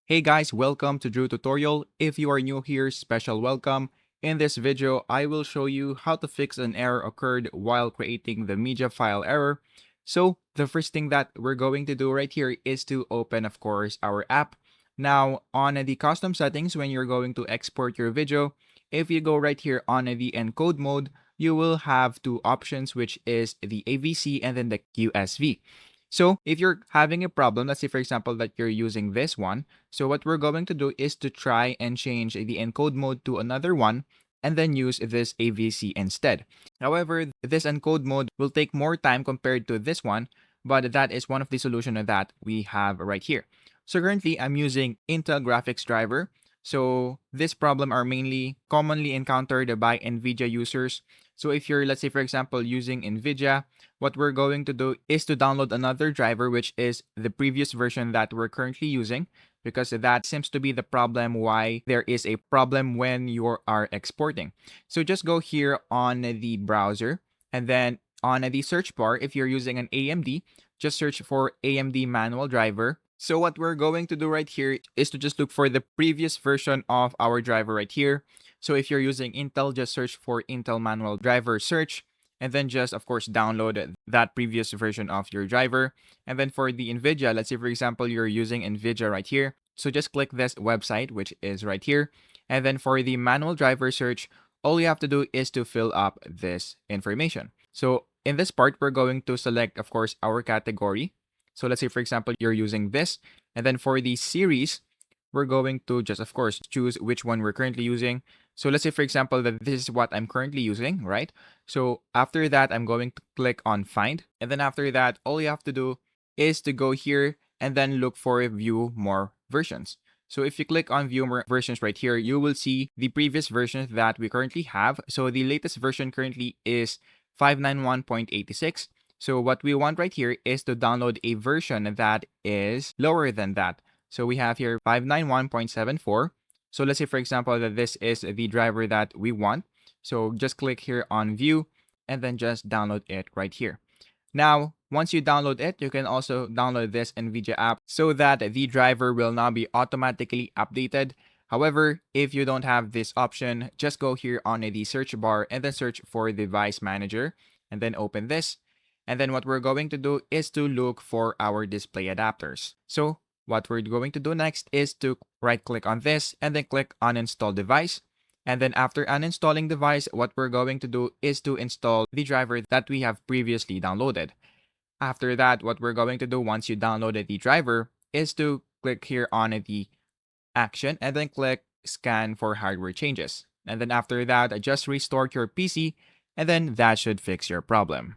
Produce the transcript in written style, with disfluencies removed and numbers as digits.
Hey guys, welcome to Drew Tutorial. If you are new here, special welcome. In this video, I will show you how to fix an error occurred while creating the media file error. So the first thing that we're going to do right here is to open, of course, our app. Now, on the custom settings, when you're going to export your video, if you go right here on the encode mode, you will have two options, which is the AVC and then the QSV. So if you're having a problem, let's say for example that you're using this one, so what we're going to do is to try and change the encode mode to another one and then use this AVC instead. However, this encode mode will take more time compared to this one, but that is one of the solutions that we have right here. So currently I'm using Intel graphics driver. So this problem are mainly commonly encountered by NVIDIA users. So if you're, let's say for example, using NVIDIA, what we're going to do is to download another driver, which is the previous version that we're currently using, because that seems to be the problem why there is a problem when you are exporting. So just go here on the browser and then on the search bar, if you're using an AMD, just search for AMD manual driver. So what we're going to do right here is to just look for the previous version of our driver right here. So if you're using Intel, just search for Intel manual driver search and then just of course download that previous version of your driver. And then for the NVIDIA, let's say for example you're using NVIDIA right here, so just click this website, which is right here. And then for the manual driver search, all you have to do is to fill up this information. So in this part, we're going to select, of course, our category. So let's say, for example, you're using this. And then for the series, we're going to just, of course, choose which one we're currently using. So let's say, for example, that this is what I'm currently using, right? So after that, I'm going to click on Find. And then after that, all you have to do is to go here and then look for View More Versions. So if you click on View More Versions right here, you will see the previous versions that we currently have. So the latest version currently is 591.86. So what we want right here is to download a version that is lower than that. So we have here 591.74. So let's say, for example, that this is the driver that we want. So just click here on View and then just download it right here. Now, once you download it, you can also download this NVIDIA app so that the driver will now be automatically updated. However, if you don't have this option, just go here on the search bar and then search for Device Manager and then open this. And then what we're going to do is to look for our display adapters. So what we're going to do next is to right click on this and then click uninstall device. And then after uninstalling device, what we're going to do is to install the driver that we have previously downloaded. After that, what we're going to do once you downloaded the driver is to click here on the action and then click scan for hardware changes. And then after that, just restart your PC and then that should fix your problem.